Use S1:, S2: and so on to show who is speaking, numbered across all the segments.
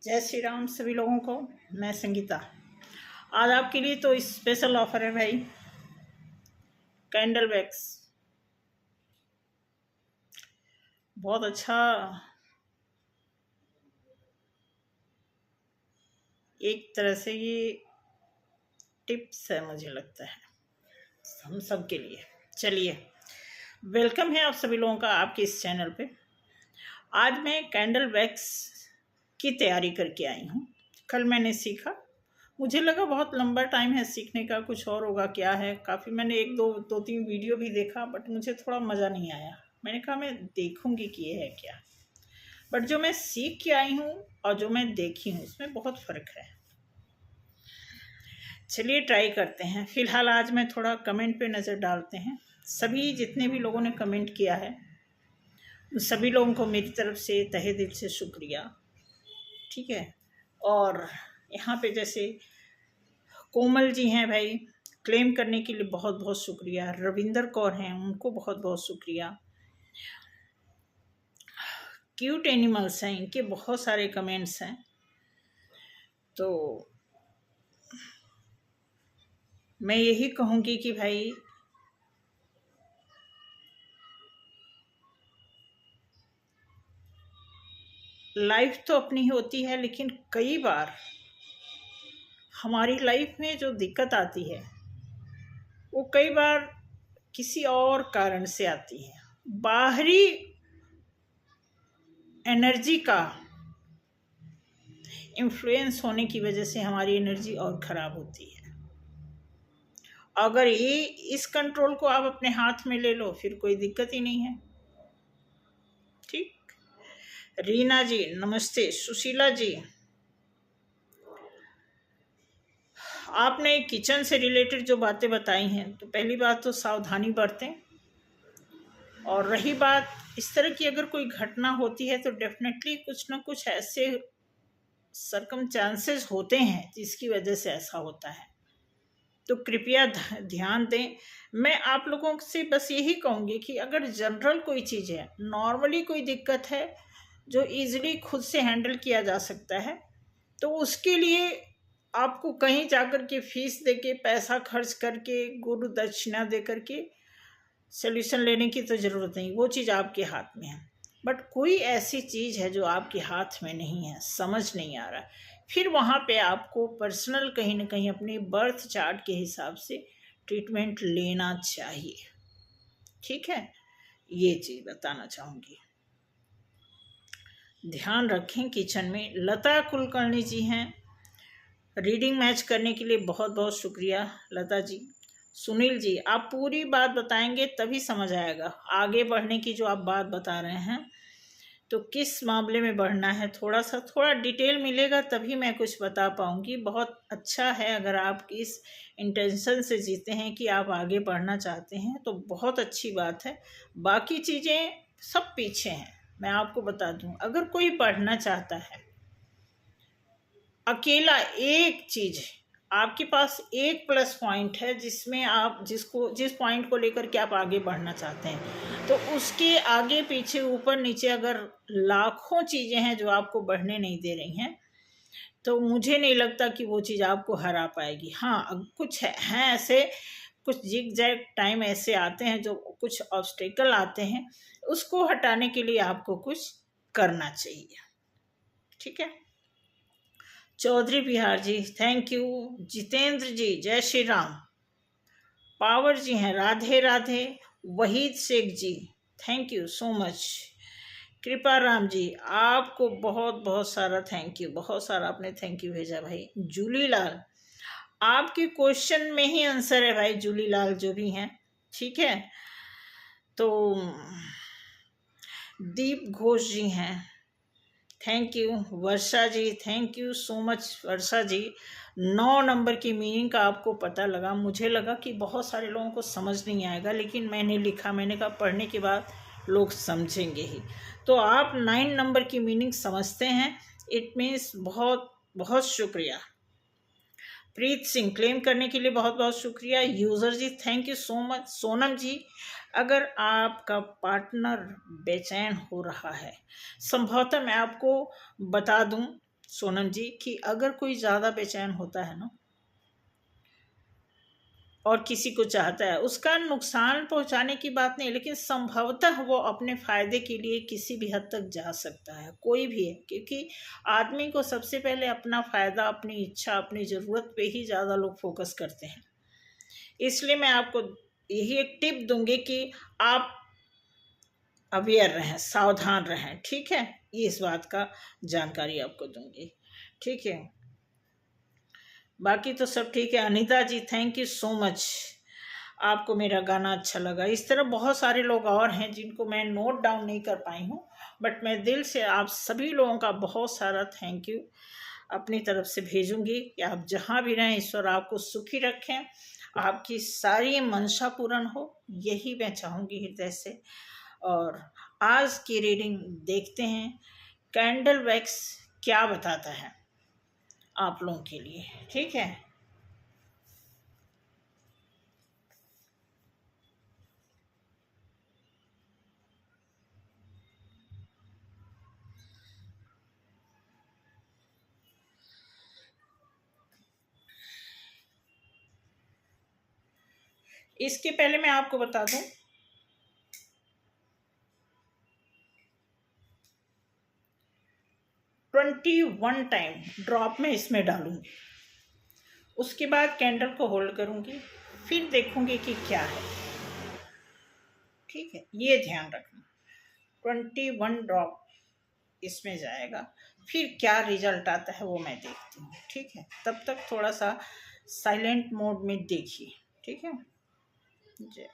S1: जय श्री राम सभी लोगों को। मैं संगीता, आज आपके लिए तो स्पेशल ऑफर है भाई। कैंडल वैक्स बहुत अच्छा एक तरह से ये टिप्स है, मुझे लगता है हम सब के लिए। चलिए, वेलकम है आप सभी लोगों का आपके इस चैनल पे। आज मैं कैंडल वैक्स की तैयारी करके आई हूँ। कल मैंने सीखा, मुझे लगा बहुत लंबा टाइम है सीखने का, कुछ और होगा क्या है। काफ़ी मैंने एक दो तीन वीडियो भी देखा, बट मुझे थोड़ा मज़ा नहीं आया। मैंने कहा मैं देखूंगी कि ये है क्या। बट जो मैं सीख के आई हूँ और जो मैं देखी हूँ, इसमें बहुत फ़र्क है। चलिए ट्राई करते हैं। फ़िलहाल आज मैं थोड़ा कमेंट पे नज़र डालते हैं। सभी जितने भी लोगों ने कमेंट किया है, उन सभी लोगों को मेरी तरफ से तहे दिल से शुक्रिया। ठीक है। और यहाँ पे जैसे कोमल जी हैं भाई, क्लेम करने के लिए बहुत बहुत शुक्रिया। रविंदर कौर हैं, उनको बहुत बहुत शुक्रिया। क्यूट एनिमल्स हैं, इनके बहुत सारे कमेंट्स हैं। तो मैं यही कहूँगी कि भाई लाइफ तो अपनी होती है, लेकिन कई बार हमारी लाइफ में जो दिक्कत आती है वो कई बार किसी और कारण से आती है। बाहरी एनर्जी का इन्फ्लुएंस होने की वजह से हमारी एनर्जी और ख़राब होती है। अगर ये इस कंट्रोल को आप अपने हाथ में ले लो, फिर कोई दिक्कत ही नहीं है। ठीक। रीना जी नमस्ते। सुशीला जी, आपने किचन से रिलेटेड जो बातें बताई हैं, तो पहली बात तो सावधानी बरतें। और रही बात इस तरह की, अगर कोई घटना होती है तो डेफिनेटली कुछ ना कुछ ऐसे सरकमस्टांसेस होते हैं जिसकी वजह से ऐसा होता है। तो कृपया ध्यान दें। मैं आप लोगों से बस यही कहूँगी कि अगर जनरल कोई चीज़ है, नॉर्मली कोई दिक्कत है जो इजीली खुद से हैंडल किया जा सकता है, तो उसके लिए आपको कहीं जाकर के फीस दे के, पैसा खर्च करके, गुरु दक्षिणा दे करके सल्यूशन लेने की तो ज़रूरत नहीं। वो चीज़ आपके हाथ में है। बट कोई ऐसी चीज़ है जो आपके हाथ में नहीं है, समझ नहीं आ रहा, फिर वहाँ पे आपको पर्सनल कहीं ना कहीं अपने बर्थ चार्ट के हिसाब से ट्रीटमेंट लेना चाहिए। ठीक है, ये चीज़ बताना चाहूँगी। ध्यान रखें। किचन में लता कुलकर्णी जी हैं, रीडिंग मैच करने के लिए बहुत बहुत शुक्रिया लता जी। सुनील जी, आप पूरी बात बताएंगे तभी समझ आएगा। आगे बढ़ने की जो आप बात बता रहे हैं, तो किस मामले में बढ़ना है, थोड़ा डिटेल मिलेगा तभी मैं कुछ बता पाऊँगी। बहुत अच्छा है अगर आप इस इंटेंशन से जीते हैं कि आप आगे बढ़ना चाहते हैं, तो बहुत अच्छी बात है। बाकी चीज़ें सब पीछे हैं। मैं आपको बता दूं, अगर कोई बढ़ना चाहता है, अकेला एक चीज़ है, आपके पास एक प्लस पॉइंट है जिसमें आप जिस पॉइंट को लेकर के आप आगे बढ़ना चाहते हैं, तो उसके आगे पीछे ऊपर नीचे अगर लाखों चीज़ें हैं जो आपको बढ़ने नहीं दे रही हैं, तो मुझे नहीं लगता कि वो चीज़ आपको हरा पाएगी। हाँ, कुछ हैं ऐसे, कुछ जिग जैग टाइम ऐसे आते हैं, जो कुछ ऑब्स्टेकल आते हैं, उसको हटाने के लिए आपको कुछ करना चाहिए। ठीक है। चौधरी बिहार जी थैंक यू। जितेंद्र जी जय श्री राम। पावर जी हैं राधे राधे। वहीद शेख जी थैंक यू सो मच। कृपा राम जी आपको बहुत बहुत सारा थैंक यू, बहुत सारा आपने थैंक यू भेजा भाई। जूली लाल, आपके क्वेश्चन में ही आंसर है भाई, जूली लाल जो भी हैं। ठीक है। तो दीप घोष जी हैं, thank you. Varsha ji thank you so much. Varsha ji, 9 number की मीनिंग का आपको पता लगा। मुझे लगा कि बहुत सारे लोगों को समझ नहीं आएगा, लेकिन मैंने लिखा, मैंने कहा पढ़ने के बाद लोग समझेंगे ही। तो आप 9 नंबर की मीनिंग समझते हैं, इट मीन्स बहुत बहुत शुक्रिया। प्रीत सिंह, क्लेम करने के लिए बहुत बहुत शुक्रिया। यूज़र जी thank you so much. Sonam ji, अगर आपका पार्टनर बेचैन हो रहा है, संभवतः मैं आपको बता दूं सोनम जी, कि अगर कोई ज़्यादा बेचैन होता है ना और किसी को चाहता है, उसका नुकसान पहुंचाने की बात नहीं, लेकिन संभवतः वो अपने फायदे के लिए किसी भी हद तक जा सकता है, कोई भी है, क्योंकि आदमी को सबसे पहले अपना फायदा, अपनी इच्छा, अपनी ज़रूरत पे ही ज़्यादा लोग फोकस करते हैं। इसलिए मैं आपको यही एक टिप दूंगी कि आप अवेयर रहें, सावधान रहें, ठीक है। ये इस बात का जानकारी आपको दूंगी, ठीक है। बाकी तो सब ठीक है। अनीता जी, थैंक यू सो मच, आपको मेरा गाना अच्छा लगा। इस तरह बहुत सारे लोग और हैं जिनको मैं नोट डाउन नहीं कर पाई हूँ, बट मैं दिल से आप सभी लोगों का बहुत सारा थैंक यू अपनी तरफ से भेजूंगी कि आप जहाँ भी रहें, ईश्वर आपको सुखी रखें, आपकी सारी मंशा पूर्ण हो, यही मैं चाहूँगी हृदय से। और आज की रीडिंग देखते हैं, कैंडल वैक्स क्या बताता है आप लोगों के लिए, ठीक है। इसके पहले मैं आपको बता दूं, ट्वेंटी 21 टाइम ड्रॉप में इसमें डालूंगी, उसके बाद कैंडल को होल्ड करूंगी, फिर देखूंगी कि क्या है, ठीक है। ये ध्यान रखना, 21 ड्रॉप इसमें जाएगा, फिर क्या रिजल्ट आता है वो मैं देखती हूँ, ठीक है। तब तक थोड़ा सा साइलेंट मोड में देखिए, ठीक है जी।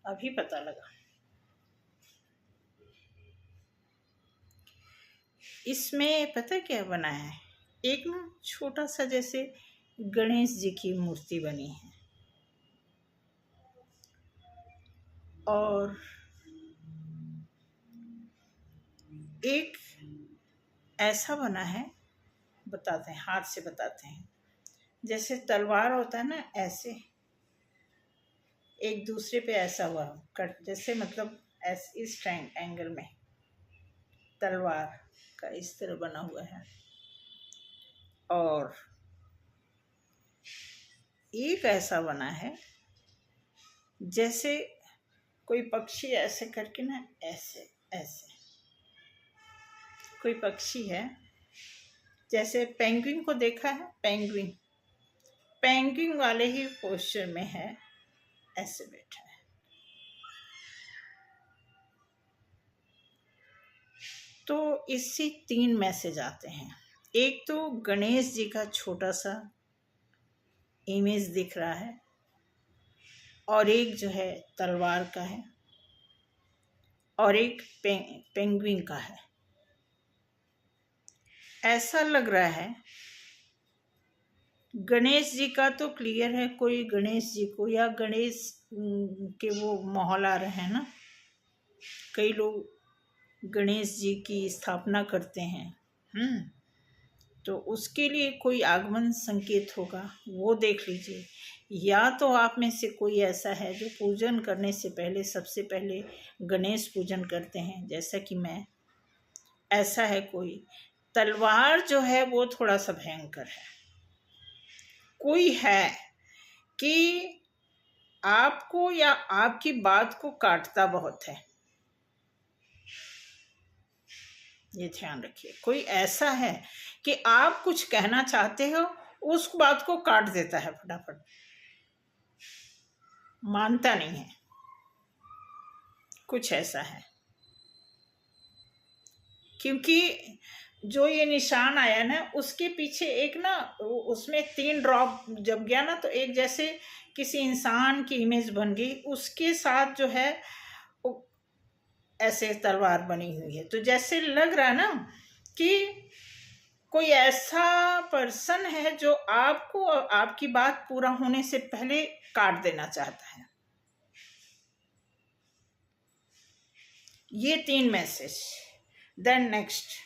S1: अभी पता लगा, इसमें पता क्या बना है, एक ना छोटा सा जैसे गणेश जी की मूर्ति बनी है, और एक ऐसा बना है, बताते हैं, हाथ से बताते हैं, जैसे तलवार होता है ना, ऐसे एक दूसरे पे ऐसा हुआ कट, जैसे मतलब इस एंगल में तलवार का इस तरह बना हुआ है, और एक ऐसा बना है जैसे कोई पक्षी ऐसे करके ना, ऐसे ऐसे कोई पक्षी है, जैसे पेंगुइन को देखा है, पेंगुइन पेंगुइन वाले ही पोस्चर में है, ऐसे बैठा है। तो इससे 3 मैसेज आते हैं। एक तो गणेश जी का छोटा सा इमेज दिख रहा है, और एक जो है तलवार का है, और एक पेंगुइन का है। ऐसा लग रहा है गणेश जी का तो क्लियर है, कोई गणेश जी को या गणेश के वो माहौल आ रहे हैं ना, कई लोग गणेश जी की स्थापना करते हैं, तो उसके लिए कोई आगमन संकेत होगा, वो देख लीजिए। या तो आप में से कोई ऐसा है जो पूजन करने से पहले सबसे पहले गणेश पूजन करते हैं, जैसा कि मैं। ऐसा है कोई। तलवार जो है वो थोड़ा सा भयंकर है। कोई है कि आपको या आपकी बात को काटता बहुत है, ये ध्यान रखिए। कोई ऐसा है कि आप कुछ कहना चाहते हो, उस बात को काट देता है फटाफट, मानता नहीं है। कुछ ऐसा है, क्योंकि जो ये निशान आया ना, उसके पीछे एक ना, उसमें 3 ड्रॉप जब गया ना, तो एक जैसे किसी इंसान की इमेज बन गई, उसके साथ जो है वो ऐसे तलवार बनी हुई है। तो जैसे लग रहा है ना कि कोई ऐसा पर्सन है जो आपको आपकी बात पूरा होने से पहले काट देना चाहता है। ये 3 मैसेज। देन नेक्स्ट,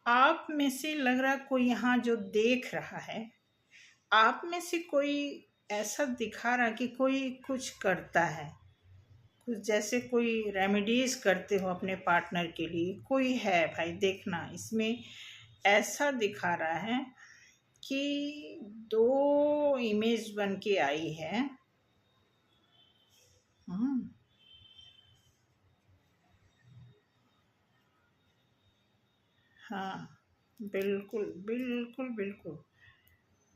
S1: आप में से लग रहा कोई यहाँ जो देख रहा है, आप में से कोई ऐसा दिखा रहा कि कोई कुछ करता है, कुछ जैसे कोई रेमेडीज करते हो अपने पार्टनर के लिए। कोई है भाई, देखना इसमें ऐसा दिखा रहा है कि 2 इमेज बन के आई है। हाँ, बिल्कुल बिल्कुल बिल्कुल।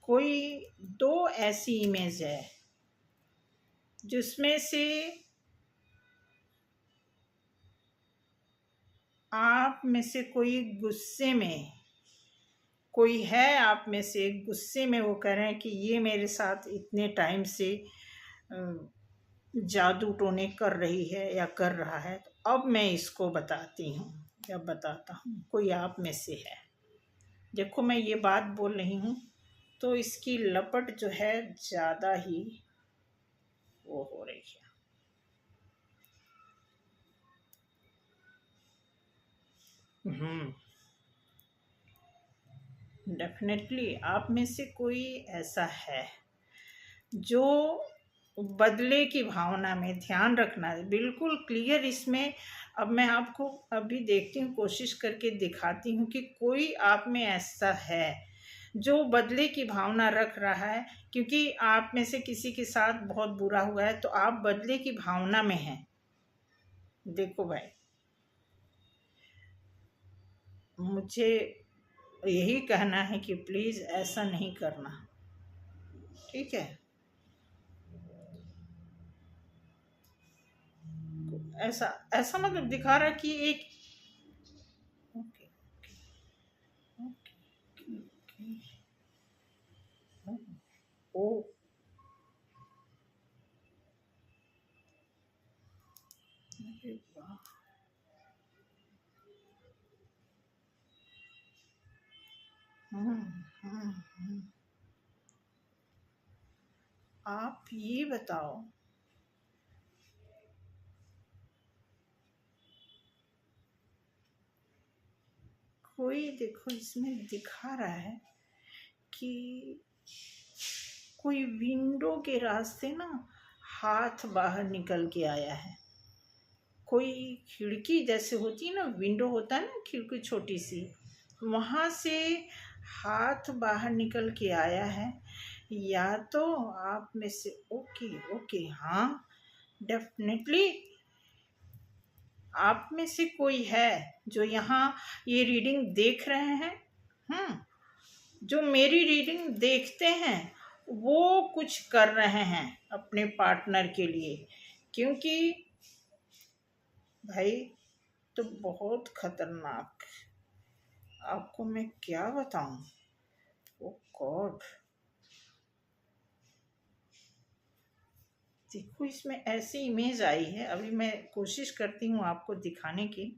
S1: कोई 2 ऐसी इमेज है जिसमें से आप में से कोई गुस्से में, कोई है आप में से गुस्से में, वो कह रहे हैं कि ये मेरे साथ इतने टाइम से जादू टोने कर रही है या कर रहा है, तो अब मैं इसको बताती हूँ या बताता हूँ। कोई आप में से है। देखो, मैं ये बात बोल रही हूँ तो इसकी लपट जो है ज़्यादा ही वो हो रही है। डेफिनेटली आप में से कोई ऐसा है जो बदले की भावना में, ध्यान रखना है बिल्कुल क्लियर इसमें। अब मैं आपको अभी देखती हूँ, कोशिश करके दिखाती हूँ कि कोई आप में ऐसा है जो बदले की भावना रख रहा है, क्योंकि आप में से किसी के साथ बहुत बुरा हुआ है तो आप बदले की भावना में हैं। देखो भाई, मुझे यही कहना है कि प्लीज़ ऐसा नहीं करना, ठीक है? ऐसा ऐसा मतलब दिखा रहा कि एक, ओके ओके ओके, ओ अरे वाह, हम्म। आप ये बताओ, कोई देखो इसमें दिखा रहा है कि कोई विंडो के रास्ते ना हाथ बाहर निकल के आया है। कोई खिड़की जैसे होती है ना, विंडो होता है ना, खिड़की छोटी सी, वहाँ से हाथ बाहर निकल के आया है। या तो आप में से ओके ओके, हाँ डेफिनेटली आप में से कोई है जो यहाँ ये रीडिंग देख रहे हैं। जो मेरी रीडिंग देखते हैं वो कुछ कर रहे हैं अपने पार्टनर के लिए, क्योंकि भाई तो बहुत खतरनाक, आपको मैं क्या बताऊं। ओ गॉड, देखो इसमें ऐसी इमेज आई है, अभी मैं कोशिश करती हूँ आपको दिखाने की।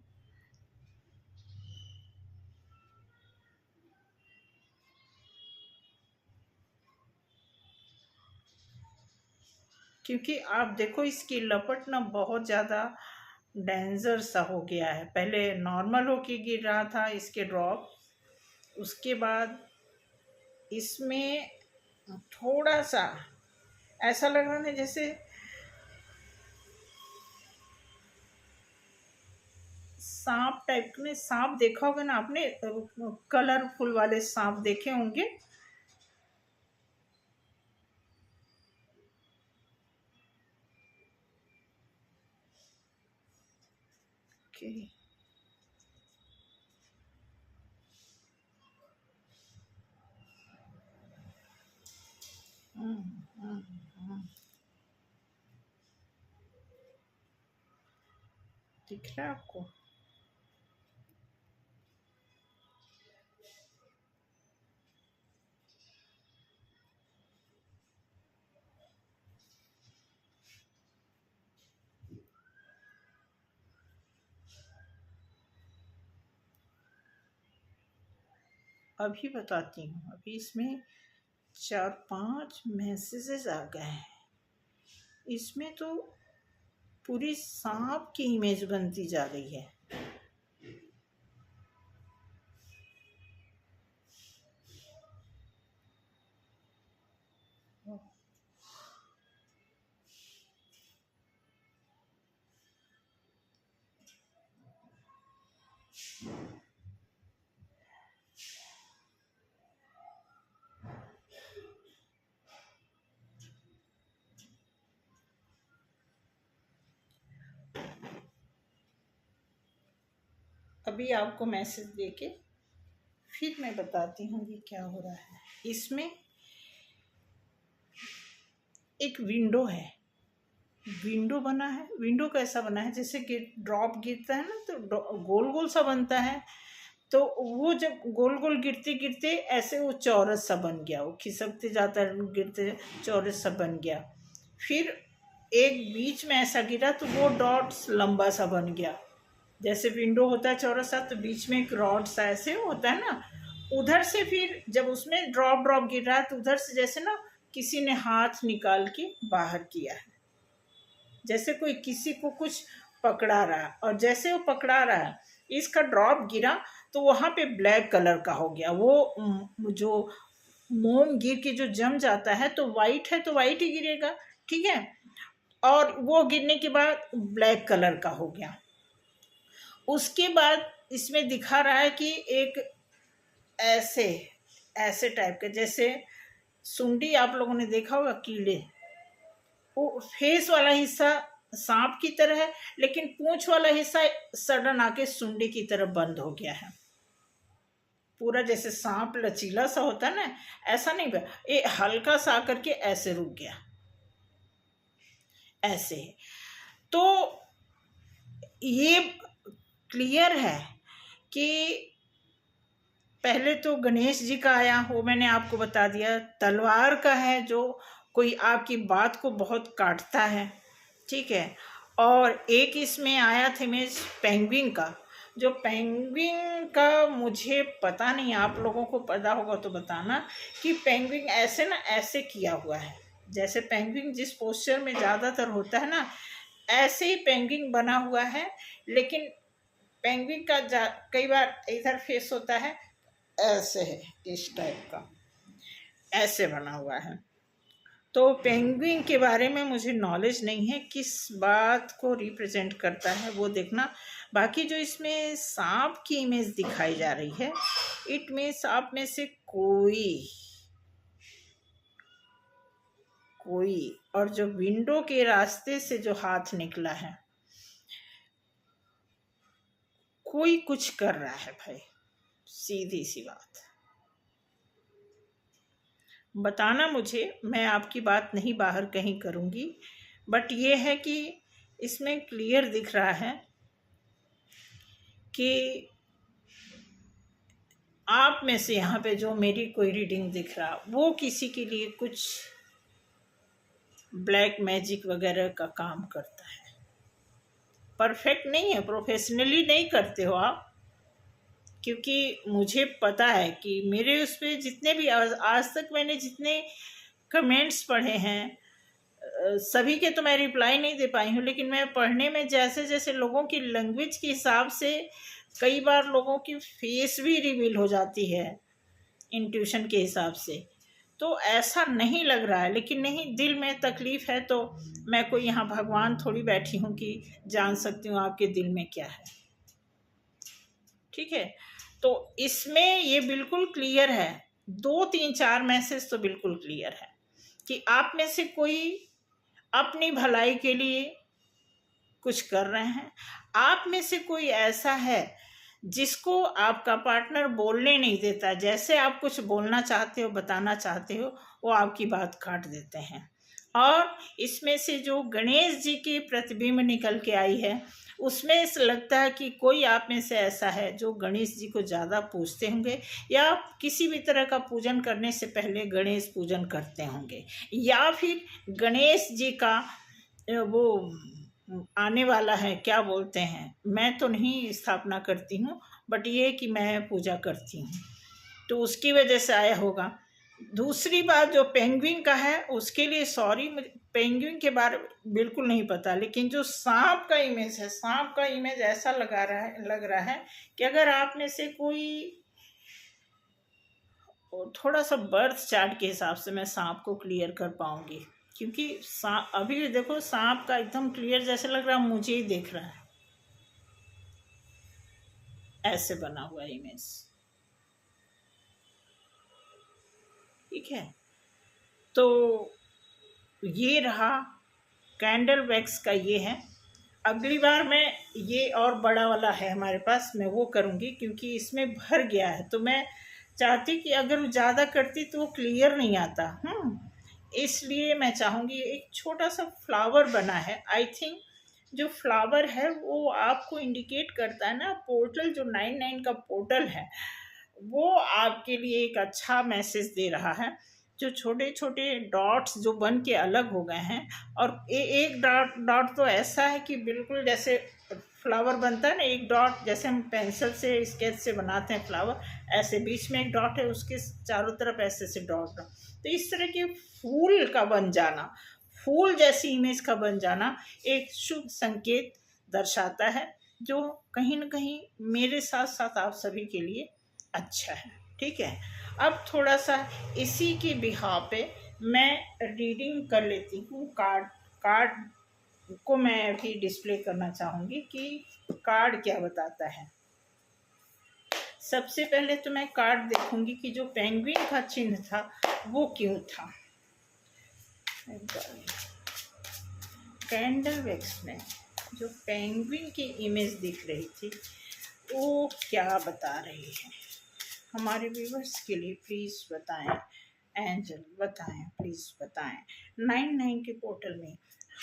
S1: क्योंकि आप देखो इसकी लपट ना बहुत ज़्यादा डेंजर सा हो गया है। पहले नॉर्मल होके गिर रहा था इसके ड्रॉप, उसके बाद इसमें थोड़ा सा ऐसा लग रहा है जैसे सांप टाइप में। सांप देखा होगा ना आपने, कलरफुल वाले सांप देखे होंगे। ओके, दिख रहा है आपको? अभी बताती हूँ। अभी इसमें 4-5 मैसेजेस आ गए हैं। इसमें तो पूरी सांप की इमेज बनती जा रही है। अभी आपको मैसेज देके फिर मैं बताती हूँ ये क्या हो रहा है। इसमें एक विंडो है, विंडो बना है। विंडो कैसा बना है, जैसे कि ड्रॉप गिरता है ना तो गोल गोल सा बनता है। तो वो जब गोल गोल गिरते गिरते ऐसे वो चौरस सा बन गया, वो खिसकते जाता है, गिरते चौरस सा बन गया। फिर एक बीच में ऐसा गिरा तो वो डॉट्स लंबा सा बन गया। जैसे विंडो होता है चौरस सा, तो बीच में एक रॉड सा ऐसे होता है ना। उधर से फिर जब उसमें ड्रॉप ड्रॉप गिर रहा है तो उधर से जैसे ना किसी ने हाथ निकाल के बाहर किया है, जैसे कोई किसी को कुछ पकड़ा रहा है। और जैसे वो पकड़ा रहा है, इसका ड्रॉप गिरा तो वहाँ पे ब्लैक कलर का हो गया। वो जो मोम गिर के जो जम जाता है तो वाइट है तो वाइट ही गिरेगा, ठीक है। और वो गिरने के बाद ब्लैक कलर का हो गया। उसके बाद इसमें दिखा रहा है कि एक ऐसे ऐसे टाइप के, जैसे सुंडी आप लोगों ने देखा होगा, कीड़े, वो फेस वाला हिस्सा सांप की तरह है, लेकिन पूंछ वाला हिस्सा सडन आके सुंडी की तरह बंद हो गया है। पूरा जैसे सांप लचीला सा होता है ना, ऐसा नहीं, ये हल्का सा आकर के ऐसे रुक गया, ऐसे। तो ये क्लियर है कि पहले तो गणेश जी का आया, वो मैंने आपको बता दिया। तलवार का है, जो कोई आपकी बात को बहुत काटता है, ठीक है। और एक इसमें आया था इमेज पेंगुइन का। जो पेंगुइन का मुझे पता नहीं, आप लोगों को पता होगा तो बताना, कि पेंगुइन ऐसे ना ऐसे किया हुआ है। जैसे पेंगुइन जिस पोस्चर में ज़्यादातर होता है ना, ऐसे ही पेंगुइन बना हुआ है। लेकिन पेंगुइन का कई बार इधर फेस होता है, ऐसे है, इस टाइप का ऐसे बना हुआ है। तो पेंगुइन के बारे में मुझे नॉलेज नहीं है, किस बात को रिप्रेजेंट करता है वो देखना। बाकी जो इसमें सांप की इमेज दिखाई जा रही है, इट मीन्स आप में से कोई और जो विंडो के रास्ते से जो हाथ निकला है, कोई कुछ कर रहा है भाई, सीधी सी बात। बताना मुझे, मैं आपकी बात नहीं बाहर कहीं करूँगी, बट ये है कि इसमें क्लियर दिख रहा है कि आप में से यहाँ पे जो मेरी कोई रीडिंग दिख रहा, वो किसी के लिए कुछ ब्लैक मैजिक वगैरह का काम करता है। परफेक्ट नहीं है, प्रोफेशनली नहीं करते हो आप, क्योंकि मुझे पता है कि मेरे उस पर जितने भी आज तक मैंने जितने कमेंट्स पढ़े हैं, सभी के तो मैं रिप्लाई नहीं दे पाई हूँ, लेकिन मैं पढ़ने में जैसे जैसे लोगों की लैंग्वेज के हिसाब से कई बार लोगों की फेस भी रिवील हो जाती है इंट्यूशन के हिसाब से, तो ऐसा नहीं लग रहा है। लेकिन नहीं, दिल में तकलीफ है तो मैं कोई यहाँ भगवान थोड़ी बैठी हूँ कि जान सकती हूँ आपके दिल में क्या है। ठीक है, तो इसमें ये बिल्कुल क्लियर है, 2 3 4 मैसेज तो बिल्कुल क्लियर है कि आप में से कोई अपनी भलाई के लिए कुछ कर रहे हैं। आप में से कोई ऐसा है जिसको आपका पार्टनर बोलने नहीं देता, जैसे आप कुछ बोलना चाहते हो, बताना चाहते हो, वो आपकी बात काट देते हैं। और इसमें से जो गणेश जी की प्रतिबिंब निकल के आई है, उसमें ऐसा लगता है कि कोई आप में से ऐसा है जो गणेश जी को ज़्यादा पूजते होंगे, या किसी भी तरह का पूजन करने से पहले गणेश पूजन करते होंगे, या फिर गणेश जी का वो आने वाला है, क्या बोलते हैं, मैं तो नहीं स्थापना करती हूँ, बट ये कि मैं पूजा करती हूँ, तो उसकी वजह से आया होगा। दूसरी बात जो पेंगुइन का है, उसके लिए सॉरी, मुझे पेंगुइन के बारे में बिल्कुल नहीं पता, लेकिन जो सांप का इमेज है, सांप का इमेज ऐसा लग रहा है कि अगर आप में से कोई थोड़ा सा बर्थ चार्ट के हिसाब से मैं सांप को क्लियर कर पाऊंगी, क्योंकि अभी देखो सांप का एकदम क्लियर जैसे लग रहा है, मुझे ही देख रहा है, ऐसे बना हुआ इमेज। ठीक है, तो ये रहा कैंडल वैक्स का, ये है। अगली बार मैं ये और बड़ा वाला है हमारे पास, मैं वो करूँगी, क्योंकि इसमें भर गया है, तो मैं चाहती कि अगर ज़्यादा करती तो वो क्लियर नहीं आता। इसलिए मैं चाहूँगी, एक छोटा सा फ्लावर बना है, आई थिंक जो फ्लावर है वो आपको इंडिकेट करता है ना, पोर्टल जो 99 का पोर्टल है, वो आपके लिए एक अच्छा मैसेज दे रहा है। जो छोटे छोटे डॉट्स जो बन के अलग हो गए हैं, और एक डॉट तो ऐसा है कि बिल्कुल जैसे फ्लावर बनता है ना, एक डॉट जैसे हम पेंसिल से स्केच से बनाते हैं फ्लावर, ऐसे बीच में एक डॉट है, उसके चारों तरफ ऐसे से डॉट। तो इस तरह के फूल का बन जाना, फूल जैसी इमेज का बन जाना एक शुभ संकेत दर्शाता है, जो कहीं ना कहीं मेरे साथ साथ आप सभी के लिए अच्छा है। ठीक है, अब थोड़ा सा इसी की बिहाफ पे मैं रीडिंग कर लेती हूँ। कार्ड को मैं भी डिस्प्ले करना चाहूँगी कि कार्ड क्या बताता है। सबसे पहले तो मैं कार्ड देखूंगी कि जो पेंगुइन का चिन्ह था वो क्यों था। कैंडल वैक्स में जो पेंगुइन की इमेज दिख रही थी वो क्या बता रही है हमारे व्यूवर्स के लिए, प्लीज़ बताएं। एंजल बताएं, प्लीज़ बताएं। 99 के पोर्टल में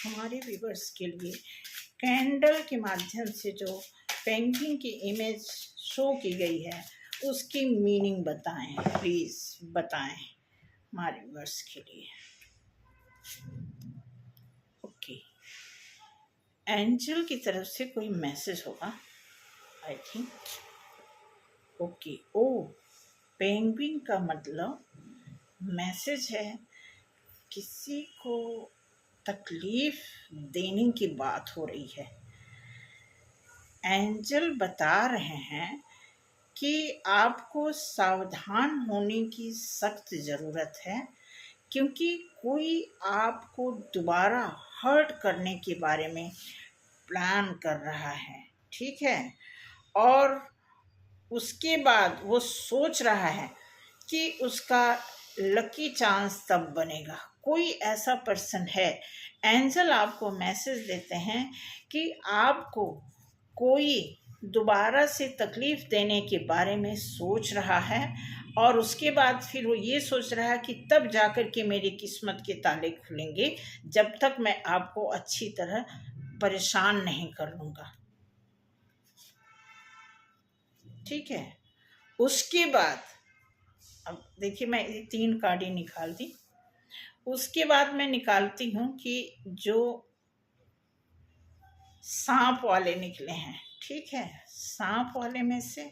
S1: हमारे व्यूवर्स के लिए कैंडल के माध्यम से जो पेंगुइन की इमेज शो की गई है उसकी मीनिंग बताएं, प्लीज़ बताएं हमारे व्यूवर्स के लिए। ओके, एंजल की तरफ से कोई मैसेज होगा आई थिंक। ओके, ओ पेंगुइन का मतलब मैसेज है, किसी को तकलीफ देने की बात हो रही है। एंजल बता रहे हैं कि आपको सावधान होने की सख्त ज़रूरत है, क्योंकि कोई आपको दोबारा हर्ट करने के बारे में प्लान कर रहा है, ठीक है। और उसके बाद वो सोच रहा है कि उसका लकी चांस तब बनेगा। कोई ऐसा पर्सन है, एंजल आपको मैसेज देते हैं कि आपको कोई दोबारा से तकलीफ देने के बारे में सोच रहा है, और उसके बाद फिर वो ये सोच रहा है कि तब जाकर के मेरी किस्मत के ताले खुलेंगे, जब तक मैं आपको अच्छी तरह परेशान नहीं कर लूँगा, ठीक है। उसके बाद अब देखिए, मैं ये 3 कार्ड ही निकाल दी। उसके बाद मैं निकालती हूँ कि जो सांप वाले निकले हैं, ठीक है। सांप वाले में से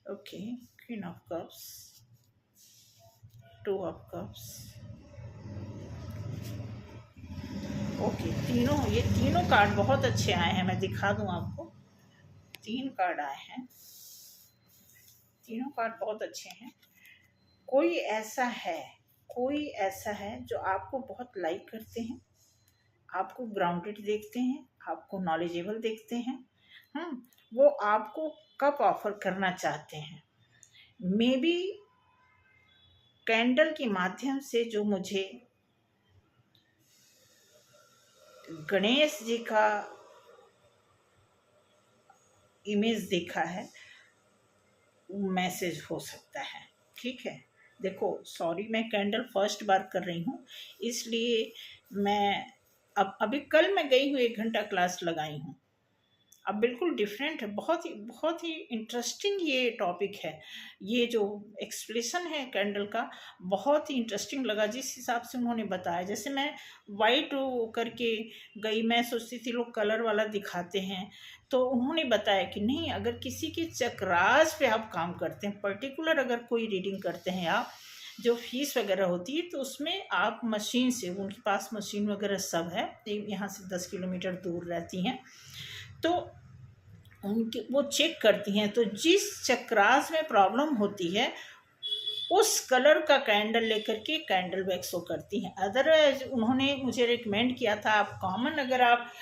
S1: okay, queen of cups, 2 of cups, okay. ये तीनों कार्ड बहुत अच्छे आए हैं। मैं दिखा दूं आपको, 3 कार्ड आए हैं, तीनों कार्ड बहुत अच्छे हैं। कोई ऐसा है जो आपको बहुत लाइक करते हैं, आपको ग्राउंडेड देखते हैं, आपको नॉलेजेबल देखते हैं। वो आपको कब ऑफर करना चाहते हैं, मे बी कैंडल के माध्यम से जो मुझे गणेश जी का इमेज देखा है, मैसेज हो सकता है, ठीक है। देखो, सॉरी, मैं कैंडल फर्स्ट बार कर रही हूँ, इसलिए मैं अभी कल मैं गई हूँ, 1 घंटा क्लास लगाई हूँ। अब बिल्कुल डिफरेंट है, बहुत ही इंटरेस्टिंग ये टॉपिक है। ये जो एक्सप्लेशन है कैंडल का, बहुत ही इंटरेस्टिंग लगा जिस हिसाब से उन्होंने बताया। जैसे मैं वाइट करके गई, मैं सोचती थी लोग कलर वाला दिखाते हैं, तो उन्होंने बताया कि नहीं, अगर किसी के चक्रास पे आप काम करते हैं, पर्टिकुलर अगर कोई रीडिंग करते हैं आप, जो फीस वगैरह होती है, तो उसमें आप मशीन से, उनके पास मशीन वगैरह सब है, यहाँ से 10 किलोमीटर दूर रहती हैं, तो उनके वो चेक करती हैं। तो जिस चक्रास में प्रॉब्लम होती है, उस कलर का कैंडल लेकर के कैंडल वैक्स वो करती हैं। अदरवाइज उन्होंने मुझे रिकमेंड किया था, आप कॉमन अगर आप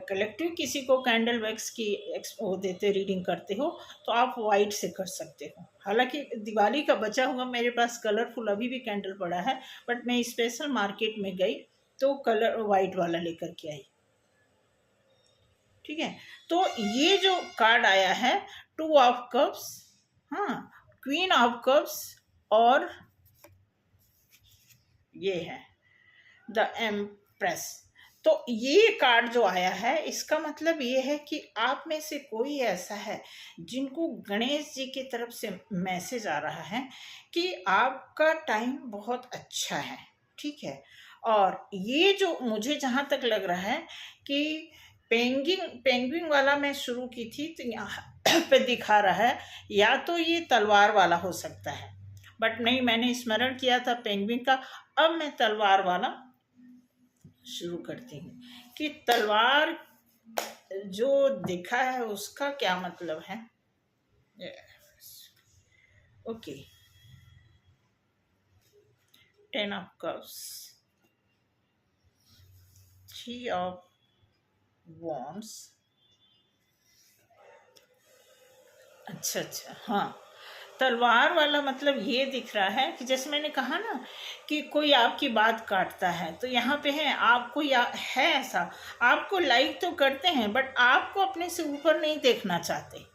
S1: कलेक्टिव किसी को कैंडल वैक्स की वो देते, रीडिंग करते हो, तो आप वाइट से कर सकते हो। हालांकि दिवाली का बचा हुआ मेरे पास कलरफुल अभी भी कैंडल पड़ा है, बट मैं स्पेशल मार्केट में गई तो कलर वाइट वाला लेकर के आई, ठीक है। तो ये जो कार्ड आया है, 2 of cups, queen of cups, और ये है द एम्प्रेस। तो ये कार्ड जो आया है, इसका मतलब ये है कि आप में से कोई ऐसा है जिनको गणेश जी की तरफ से मैसेज आ रहा है कि आपका टाइम बहुत अच्छा है, ठीक है। और ये जो मुझे जहाँ तक लग रहा है कि पेंगुइन वाला मैं शुरू की थी, तो यहाँ पे दिखा रहा है या तो ये तलवार वाला हो सकता है, बट नहीं, मैंने स्मरण किया था पेंगुइन का। अब मैं तलवार वाला शुरू करती हूँ कि तलवार जो दिखा है उसका क्या मतलब है। Okay, 10 of cups, 3 of wands, अच्छा, हाँ, तलवार वाला मतलब ये दिख रहा है कि जैसे मैंने कहा ना कि कोई आपकी बात काटता है, तो यहाँ पे है आपको, या है ऐसा, आपको लाइक तो करते हैं बट आपको अपने से ऊपर नहीं देखना चाहते।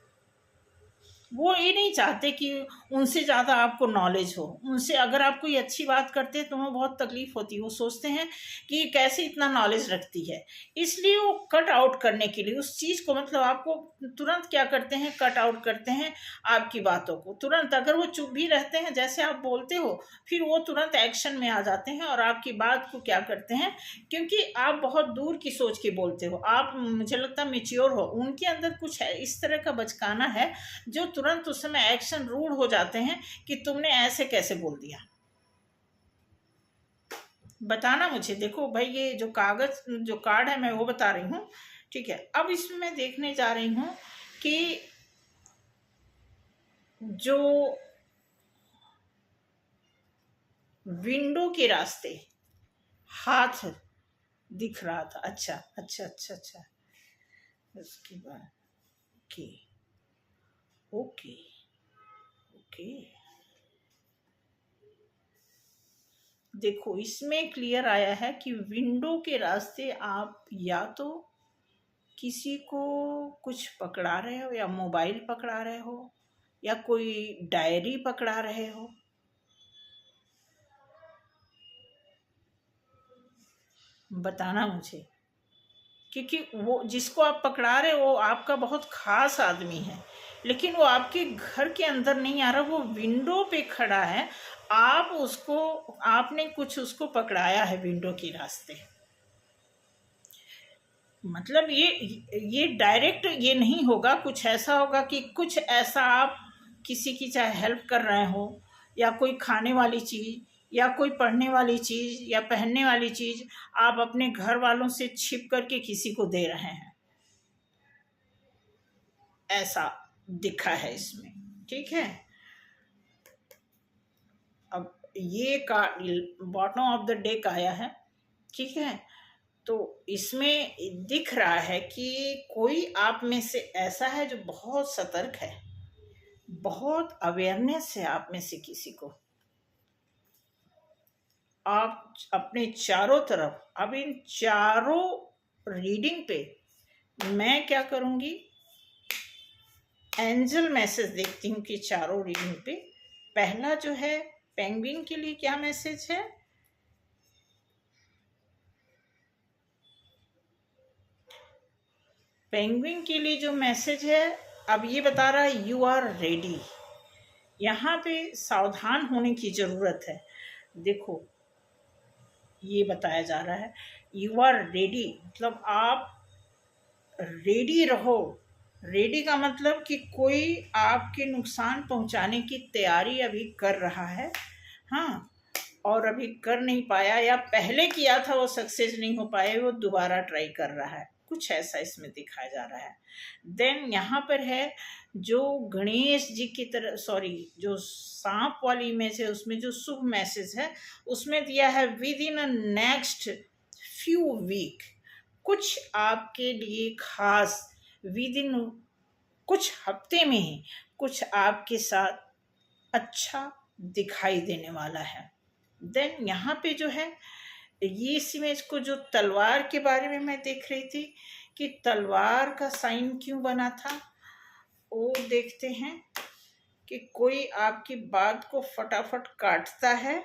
S1: वो ये नहीं चाहते कि उनसे ज़्यादा आपको नॉलेज हो। उनसे अगर आप कोई अच्छी बात करते हैं तो उन्हें बहुत तकलीफ होती है, वो सोचते हैं कि कैसे इतना नॉलेज रखती है, इसलिए वो कट आउट करने के लिए उस चीज़ को, मतलब आपको तुरंत क्या करते हैं, कट आउट करते हैं आपकी बातों को तुरंत। अगर वो चुप भी रहते हैं, जैसे आप बोलते हो, फिर वो तुरंत एक्शन में आ जाते हैं और आपकी बात को क्या करते हैं, क्योंकि आप बहुत दूर की सोच के बोलते हो, आप, मुझे लगता है, मेच्योर हो। उनके अंदर कुछ है इस तरह का बचकाना है जो तुरंत उस समय एक्शन रूड हो जाते हैं कि तुमने ऐसे कैसे बोल दिया, बताना मुझे। देखो भाई, ये जो कागज, जो कार्ड है, मैं वो बता रही हूँ, ठीक है। अब इसमें मैं देखने जा रही हूँ कि जो विंडो के रास्ते हाथ दिख रहा था। अच्छा अच्छा अच्छा अच्छा। उसके बाद ओके ओके ओके। देखो इसमें क्लियर आया है कि विंडो के रास्ते आप या तो किसी को कुछ पकड़ा रहे हो, या मोबाइल पकड़ा रहे हो, या कोई डायरी पकड़ा रहे हो। बताना मुझे, क्योंकि वो जिसको आप पकड़ा रहे हो वो आपका बहुत खास आदमी है, लेकिन वो आपके घर के अंदर नहीं आ रहा, वो विंडो पे खड़ा है। आप उसको, आपने कुछ उसको पकड़ाया है विंडो के रास्ते। मतलब ये डायरेक्ट ये नहीं होगा, कुछ ऐसा होगा कि कुछ ऐसा आप किसी की चाहे हेल्प कर रहे हो, या कोई खाने वाली चीज़, या कोई पढ़ने वाली चीज़, या पहनने वाली चीज़ आप अपने घर वालों से छिप करके किसी को दे रहे हैं, ऐसा दिखा है इसमें। ठीक है, अब ये का बॉटम ऑफ द डेक आया है। ठीक है, तो इसमें दिख रहा है कि कोई आप में से ऐसा है जो बहुत सतर्क है, बहुत अवेयरनेस है आप में से किसी को। आप अपने चारों तरफ, अब इन चारों रीडिंग पे मैं क्या करूंगी, एंजल मैसेज देखती हूँ कि चारों रीडिंग पे पहला जो है पेंगुइन के लिए क्या मैसेज है। पेंगुइन के लिए जो मैसेज है, अब ये बता रहा है यू आर रेडी। यहाँ पे सावधान होने की जरूरत है। देखो ये बताया जा रहा है यू आर रेडी, मतलब आप रेडी रहो। रेडी का मतलब कि कोई आपके नुकसान पहुंचाने की तैयारी अभी कर रहा है, हाँ, और अभी कर नहीं पाया, या पहले किया था वो सक्सेस नहीं हो पाया, वो दोबारा ट्राई कर रहा है, कुछ ऐसा इसमें दिखाया जा रहा है। देन यहाँ पर है जो गणेश जी की तरह, सॉरी, जो सांप वाली इमेज है उसमें जो शुभ मैसेज है उसमें दिया है within a next few week, कुछ आपके लिए खास विद इन कुछ हफ्ते में ही कुछ आपके साथ अच्छा दिखाई देने वाला है। देन यहाँ पे जो है ये इस इमेज को जो तलवार के बारे में मैं देख रही थी कि तलवार का साइन क्यों बना था, वो देखते हैं कि कोई आपकी बात को फटाफट काटता है।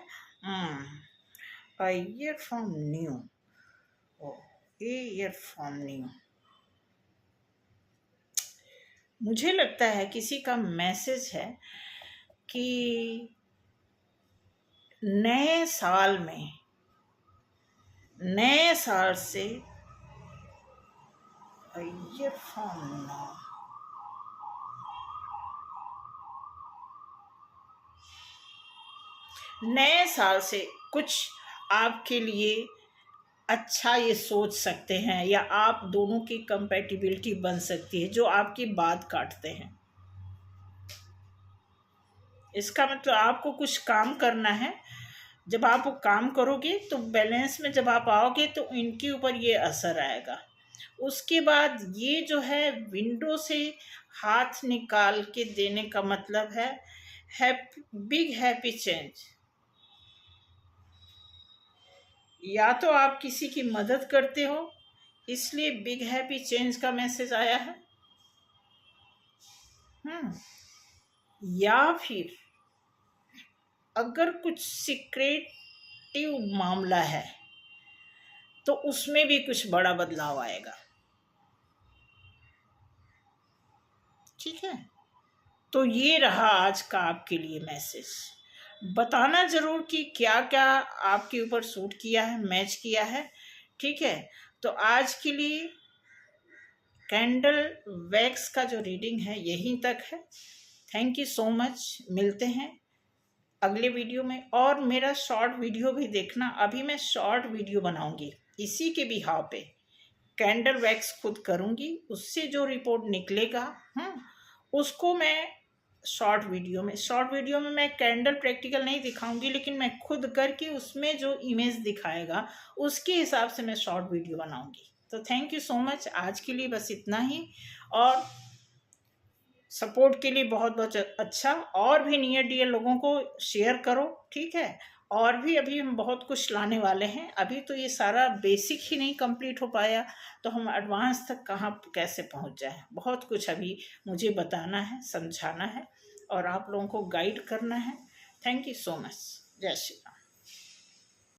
S1: Year from new, year from new, मुझे लगता है किसी का मैसेज है कि नए साल में, नए साल से ईयर फ्रॉम नाउ, नए साल से कुछ आपके लिए अच्छा ये सोच सकते हैं, या आप दोनों की कंपैटिबिलिटी बन सकती है जो आपकी बात काटते हैं। इसका मतलब आपको कुछ काम करना है, जब आप वो काम करोगे तो बैलेंस में जब आप आओगे तो इनके ऊपर ये असर आएगा। उसके बाद ये जो है विंडो से हाथ निकाल के देने का मतलब है बिग हैप्पी चेंज। या तो आप किसी की मदद करते हो इसलिए बिग हैप्पी चेंज का मैसेज आया है, या फिर अगर कुछ सीक्रेटिव मामला है तो उसमें भी कुछ बड़ा बदलाव आएगा। ठीक है, तो ये रहा आज का आपके लिए मैसेज। बताना जरूर कि क्या क्या आपके ऊपर सूट किया है, मैच किया है। ठीक है, तो आज के लिए कैंडल वैक्स का जो रीडिंग है यहीं तक है। थैंक यू सो मच, मिलते हैं अगले वीडियो में। और मेरा शॉर्ट वीडियो भी देखना, अभी मैं शॉर्ट वीडियो बनाऊंगी इसी के बिहाव पे, कैंडल वैक्स खुद करूंगी, उससे जो रिपोर्ट निकलेगा उसको मैं शॉर्ट वीडियो में मैं कैंडल प्रैक्टिकल नहीं दिखाऊंगी, लेकिन मैं खुद करके उसमें जो इमेज दिखाएगा उसके हिसाब से मैं शॉर्ट वीडियो बनाऊंगी। तो थैंक यू सो मच, आज के लिए बस इतना ही। और सपोर्ट के लिए बहुत बहुत अच्छा, और भी नियर डियर लोगों को शेयर करो, ठीक है। और भी अभी हम बहुत कुछ लाने वाले हैं, अभी तो ये सारा बेसिक ही नहीं कंप्लीट हो पाया, तो हम एडवांस तक कहाँ कैसे पहुँच जाए, बहुत कुछ अभी मुझे बताना है, समझाना है और आप लोगों को गाइड करना है। Thank you so much. जय श्री राम।